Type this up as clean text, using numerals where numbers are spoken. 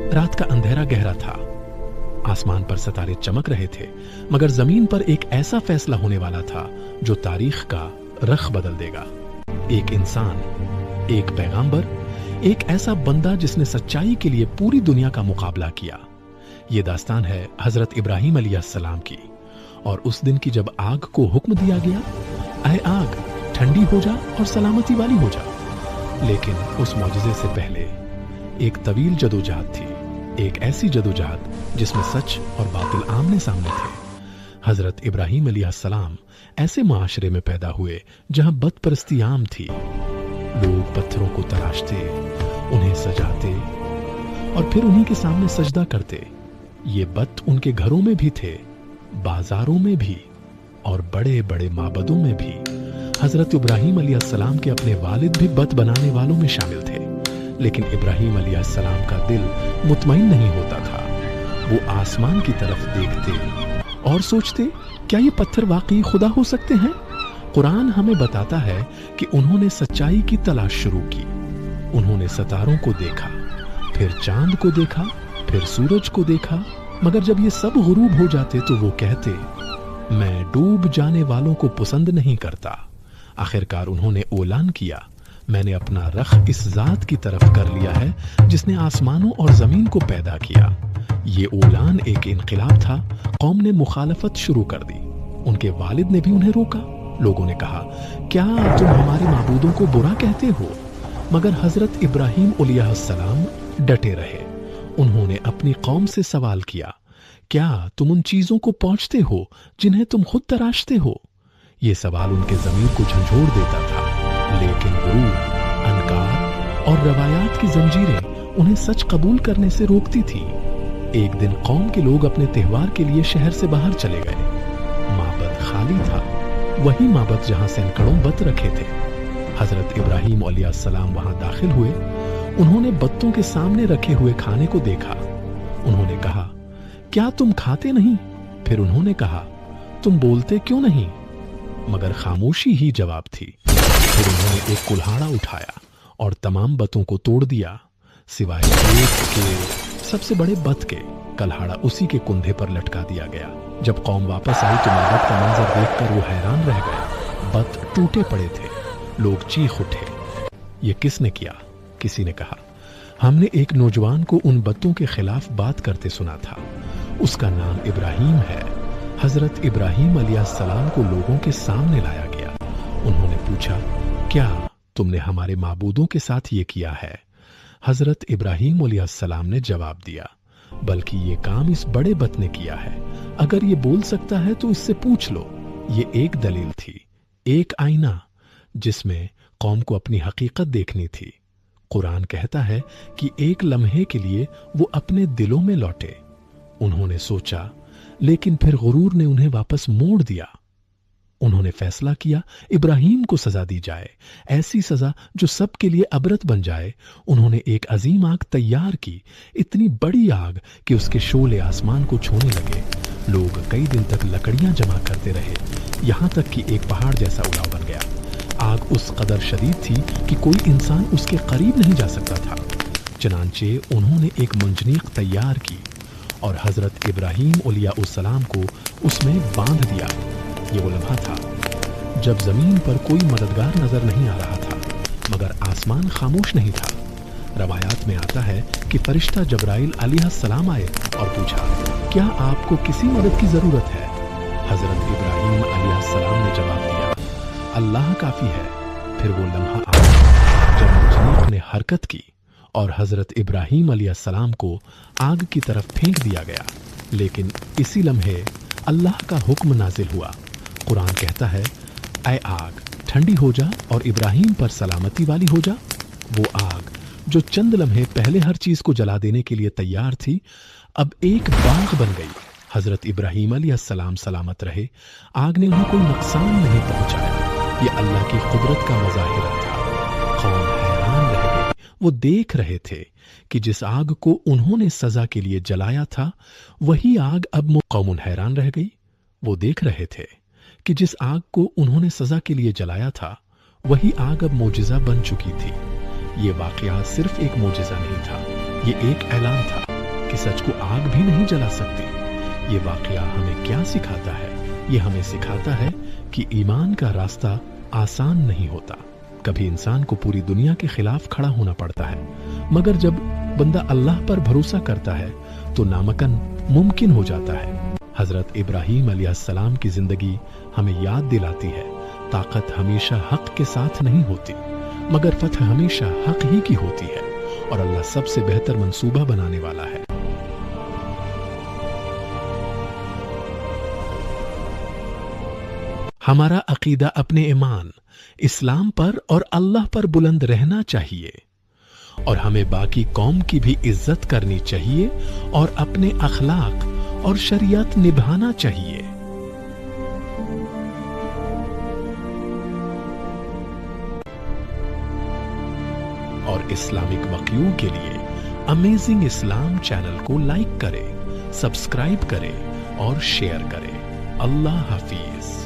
रात का अंधेरा गहरा था, आसमान पर सितारे चमक रहे थे, मगर जमीन पर एक ऐसा फैसला होने वाला था जो तारीख का रख बदल देगा। एक इंसान, एक पैगंबर, एक ऐसा बंदा जिसने सच्चाई के लिए पूरी दुनिया का मुकाबला किया। ये दास्तान है हजरत इब्राहिम अलैहिस्सलाम की, और उस दिन की जब आग को हुक्म दिया गया, ऐ आग ठंडी हो जा और सलामती वाली हो जा। लेकिन उस मौजज़े से पहले एक तवील जदोजहद थी, एक ऐसी जदोजहद जिसमें सच और बातिल आमने सामने थे। हजरत इब्राहिम अलैहिस्सलाम ऐसे माशरे में पैदा हुए जहां बदपरस्ती आम थी। लोग पत्थरों को तराशते, उन्हें सजाते और फिर उन्हीं के सामने सजदा करते। ये बत उनके घरों में भी थे, बाजारों में भी और बड़े बड़े माबदों में भी। हजरत इब्राहिम अलैहिस्सलाम के अपने वालिद भी बत बनाने वालों में शामिल थे। लेकिन इब्राहिम अलैहिस्सलाम का दिल मुतमईन नहीं होता था। वो आसमान की तरफ देखते और सोचते, क्या ये पत्थर वाकई खुदा हो सकते हैं? कुरान हमें बताता है कि उन्होंने सच्चाई की तलाश शुरू की। उन्होंने सितारों को देखा, फिर चांद को देखा, फिर सूरज को देखा, मगर जब ये सब गुरूब हो जाते तो वो कहते, मैं डूब जाने वालों को पसंद नहीं करता। आखिरकार उन्होंने ऐलान किया, मैंने अपना रख इस जात की तरफ कर लिया है जिसने आसमानों और जमीन को पैदा किया। ये ऐलान एक इनकलाब था। कौम ने मुखालफत शुरू कर दी। उनके वालिद ने भी उन्हें रोका। लोगों ने कहा, क्या तुम हमारे माबूदों को बुरा कहते हो? मगर हजरत इब्राहिम अलैहिस्सलाम डटे रहे। उन्होंने अपनी कौम से सवाल किया, क्या तुम उन चीजों को पहुंचते हो जिन्हें तुम खुद तराशते हो? ये सवाल उनके ज़मीर को झंझोड़ देता था, लेकिन गुरूर, अनकार और रवायात की जंजीरें उन्हें सच कबूल करने से रोकती थी। एक दिन कौम के लोग अपने त्योहार के लिए शहर से बाहर चले गए। माबद खाली था, वही माबद जहां सैकड़ों बत रखे थे। हजरत इब्राहिम अलैहिस्सलाम वहां दाखिल हुए। उन्होंने बत्तों के सामने रखे हुए खाने को देखा। उन्होंने कहा, क्या तुम खाते नहीं? फिर उन्होंने कहा, तुम बोलते क्यों नहीं? मगर खामोशी ही जवाब थी। फिर उन्होंने एक कुल्हाड़ा उठाया और तमाम बतों को तोड़ दिया, सिवाय एक के, सबसे बड़े बत के। कुल्हाड़ा उसी के कुंधे पर लटका दिया गया। जब कौम वापस आई तो माबद का मंजर देखकर वो हैरान रह गए। बत टूटे पड़े थे। लोग चीख उठे, ये किसने किया? किसी ने कहा, हमने एक नौजवान को उन बत्तों के खिलाफ बात करते सुना था, उसका नाम इब्राहिम है। हजरत इब्राहिम अलैहिस्सलाम को लोगों के सामने लाया गया। उन्होंने पूछा, क्या तुमने हमारे माबूदों के साथ ये किया है? हजरत इब्राहिम अलैहिस्सलाम ने जवाब दिया, बल्कि ये काम इस बड़े बत ने किया है। अगर ये बोल सकता है तो इससे पूछ लो। ये एक दलील थी, एक आईना जिसमें कौम को अपनी हकीकत देखनी थी। कुरान कहता है कि एक लम्हे के लिए वो अपने दिलों में लौटे। उन्होंने सोचा, लेकिन फिर गुरूर ने उन्हें वापस मोड़ दिया। उन्होंने फैसला किया, इब्राहिम को सजा दी जाए, ऐसी सजा जो सबके लिए अबरत बन जाए। उन्होंने एक अजीम आग तैयार की, इतनी बड़ी आग कि उसके शोले आसमान को छूने लगे। लोग कई दिन तक लकड़ियां जमा करते रहे, यहां तक कि एक पहाड़ जैसा उड़ाव बन गया। आग उस कदर शदीद थी कि कोई इंसान उसके करीब नहीं जा सकता था। चनांचे उन्होंने एक मंजनीक तैयार की और हजरत इब्राहिम अलैहिस्सलाम को उसमें बांध दिया। ये वो लम्हा था जब जमीन पर कोई मददगार नजर नहीं आ रहा था, मगर आसमान खामोश नहीं था। रवायात में आता है कि फरिश्ता जब्राइल अलैहिस्सलाम आए और पूछा, क्या आपको किसी मदद की जरूरत है? हजरत इब्राहिम अलैहिस्सलाम ने जवाब दिया, अल्लाह काफी है। फिर वो लम्हा आया जब मंजनीक ने हरकत की और हजरत इब्राहिम अलैहिस्सलाम को आग की तरफ फेंक दिया गया। लेकिन इसी लम्हे अल्लाह का हुक्म नाजिल हुआ। कुरान कहता है, ऐ आग ठंडी हो जा और इब्राहिम पर सलामती वाली हो जा। वो आग जो चंद लम्हे पहले हर चीज को जला देने के लिए तैयार थी, अब एक बाग बन गई। हजरत इब्राहिम अलैहिस्सलाम सलामत रहे। आग ने उन्हें कोई नुकसान नहीं पहुंचाया। ये अल्लाह की कुदरत का मुजाहिरा था। कौम हैरान रह गई। वो देख रहे थे कि जिस आग को उन्होंने सजा के लिए जलाया था, वही आग अब कौम हैरान रह गई। वो देख रहे थे कि जिस आग को उन्होंने सजा के लिए जलाया था, वही आग अब मोजिजा बन चुकी थी। ये वाकया सिर्फ एक मोजिजा नहीं था, ये एक ऐलान था। कि सच को आग भी नहीं जला सकती। ये वाकया हमें क्या सिखाता है? ये हमें सिखाता है कि ईमान का रास्ता आसान नहीं होता। कभी इंसान को पूरी दुनिया के खिलाफ खड़ा होना पड़ता है, मगर जब बंदा अल्लाह पर भरोसा करता है तो नामुमकिन मुमकिन हो जाता है। हजरत इब्राहीम अलैहिस्सलाम की जिंदगी हमें याद दिलाती है, ताकत हमेशा हक के साथ नहीं होती, मगर फतह हमेशा हक ही की होती है और अल्लाह सबसे बेहतर मंसूबा बनाने वाला है। हमारा अकीदा अपने ईमान, इस्लाम पर और अल्लाह पर बुलंद रहना चाहिए और हमें बाकी कौम की भी इज्जत करनी चाहिए और अपने अखलाक और शरीयत निभाना चाहिए। और इस्लामिक वाक़ियों के लिए अमेजिंग इस्लाम चैनल को लाइक करें, सब्सक्राइब करें और शेयर करें। अल्लाह हाफिज।